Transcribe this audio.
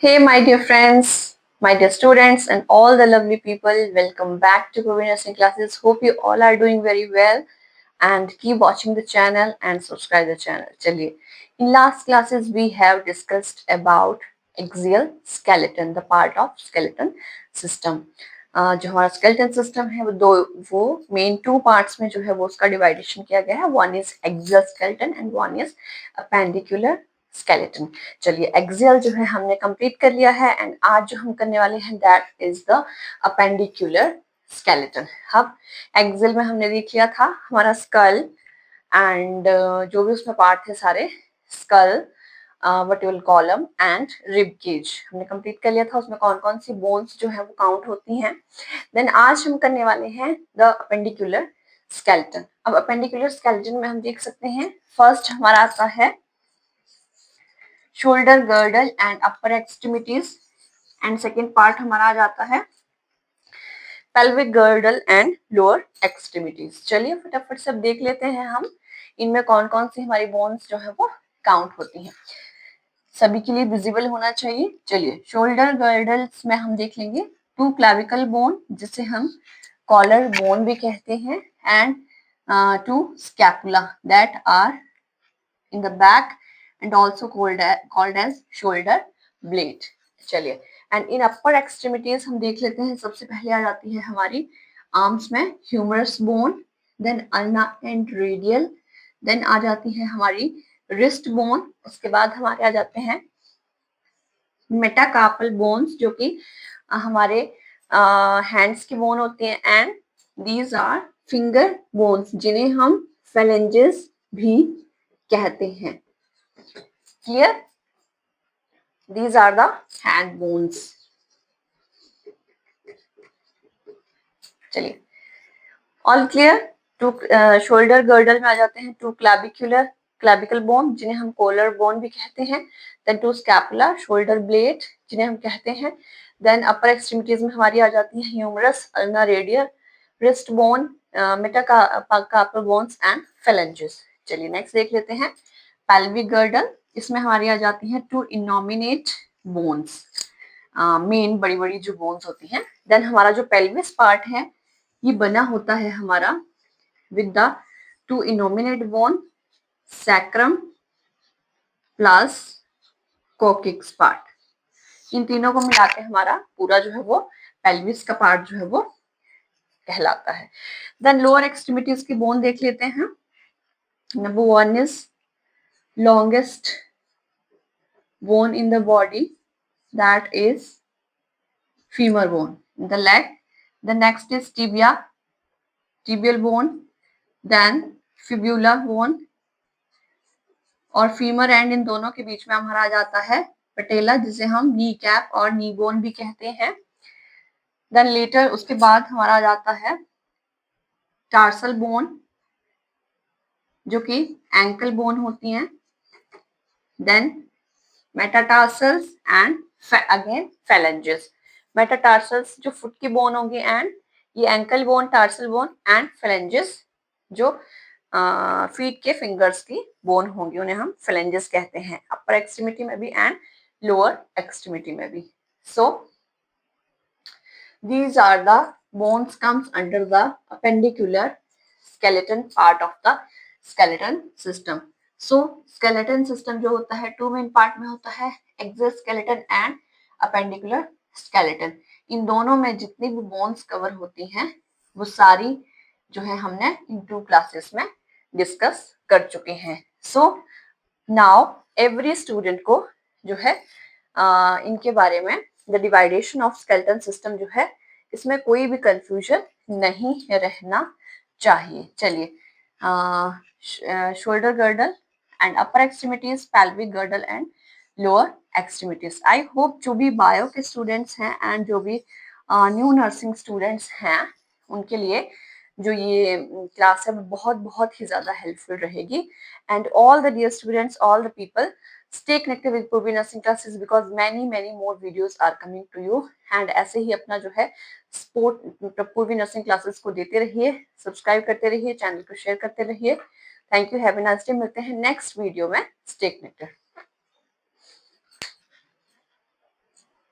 Hey, my dear friends, my dear students, and all the lovely people, welcome back to Purvi Nursing Classes. Hope you all are doing very well and keep watching the channel and subscribe the channel. चलिए, in last classes we have discussed about axial skeleton, the part of skeleton system. जो हमारा skeleton system है वो main two parts में जो है वो उसका dividation किया गया है. One is axial skeleton and one is appendicular skeleton. चलिए एक्सियल जो है हमने कंप्लीट कर लिया है एंड आज जो हम करने वाले हैं that is the appendicular skeleton. अब एक्सियल में हमने देख लिया था हमारा स्कल एंड जो भी उसमें पार्ट थे सारे skull vertebral column and rib cage हमने कंप्लीट कर लिया था. उसमें कौन कौन सी बोन्स जो है वो काउंट होती हैं. देन आज हम करने वाले हैं द अपेंडिकुलर स्केलेटन. अब अपेंडिकुलर स्केलेटन में हम देख सकते हैं फर्स्ट हमारा आता है shoulder girdle and upper extremities and second part हमारा आ जाता है pelvic girdle and lower extremities. चलिए फटाफट से अब देख लेते हैं हम इनमें कौन कौन सी हमारी बोन्स जो है वो काउंट होती हैं. सभी के लिए विजिबल होना चाहिए. चलिए शोल्डर गर्डल्स में हम देख लेंगे टू क्लैविकल बोन जिसे हम कॉलर बोन भी कहते हैं and two scapula that are in the back and also called as shoulder blade. चलिए एंड इन अपर एक्सट्रीमिटीज हम देख लेते हैं. सबसे पहले आ जाती है हमारी आर्म्स में humerus bone, then ulna and radial, then आ जाती है हमारी रिस्ट बोन, उसके बाद हमारे आ जाते हैं मेटाकार्पल बोन्स जो कि हमारे हैंड्स की बोन होती हैं and these are finger bones जिन्हें हम फेलेंजेस भी कहते हैं. Clear? These are the hand bones. चलिए all clear. Two shoulder girdle में आ जाते हैं टू क्लैविकल बोन जिन्हें हम कॉलर बोन भी कहते हैं, then two scapula shoulder blade जिन्हें हम कहते हैं, देन अपर एक्सट्रीमिटीज में हमारी आ जाती है humerus, ulna radial, wrist bone, metacarpal bones and phalanges. चलिए नेक्स्ट देख लेते हैं पेल्विक गर्डल. इसमें हमारी आ जाती है टू इनोमिनेट बोन्स, मेन बड़ी बड़ी जो बोन्स होती हैं. देन हमारा जो पेल्विस पार्ट है ये बना होता है हमारा with the two innominate bone, sacrum plus coccyx part. इन तीनों को मिला के हमारा पूरा जो है वो पेल्विस का पार्ट जो है वो कहलाता है. देन लोअर एक्सट्रीमिटीज की बोन देख लेते हैं. Number one is longest bone in the body, that is femur bone in the leg. The next is tibial bone, then fibula bone और फीमर एंड इन दोनों के बीच में हमारा आ जाता है पटेला जिसे हम नी कैप और नी बोन भी कहते हैं. देन लेटर उसके बाद हमारा आ जाता है टार्सल बोन जो कि एंकल बोन होती हैं, then metatarsals and again phalanges. Metatarsals जो फुट की बोन होगी एंड ये ankle bone, tarsal bone and phalanges जो फीट के फिंगर्स की बोन होंगी उन्हें हम फेलेंजेस कहते हैं, अपर एक्सट्रीमिटी में भी एंड लोअर एक्सट्रीमिटी में भी. सो these are the bones comes under the appendicular skeleton part of the skeleton system. So skeleton system जो होता है टू मेन पार्ट में होता है एक्सोस्केलेटन एंड अपेंडिकुलर स्केलेटन. इन दोनों में जितनी भी बोन्स कवर होती हैं वो सारी जो है हमने इन टू क्लासेस में डिस्कस कर चुके हैं. सो नाउ एवरी स्टूडेंट को जो है इनके बारे में the division of skeleton system जो है इसमें कोई भी कंफ्यूजन नहीं रहना चाहिए. चलिए shoulder girdle and upper extremities, pelvic girdle and lower extremities. I hope जो भी बायो के स्टूडेंट्स हैं एंड जो भी न्यू नर्सिंग स्टूडेंट्स हैं उनके लिए जो ये क्लास है वो बहुत बहुत ही ज्यादा हेल्पफुल रहेगी. And all the dear students, all the people, stay connected with Purvi Nursing Classes because many more videos are coming to you. and ऐसे ही अपना जो है सपोर्ट पूर्वी नर्सिंग क्लासेस को देते रहिए, सब्सक्राइब करते रहिए, चैनल को शेयर करते रहिए. Thank you, have a nice day. मिलते हैं नेक्स्ट वीडियो में. Stay connected.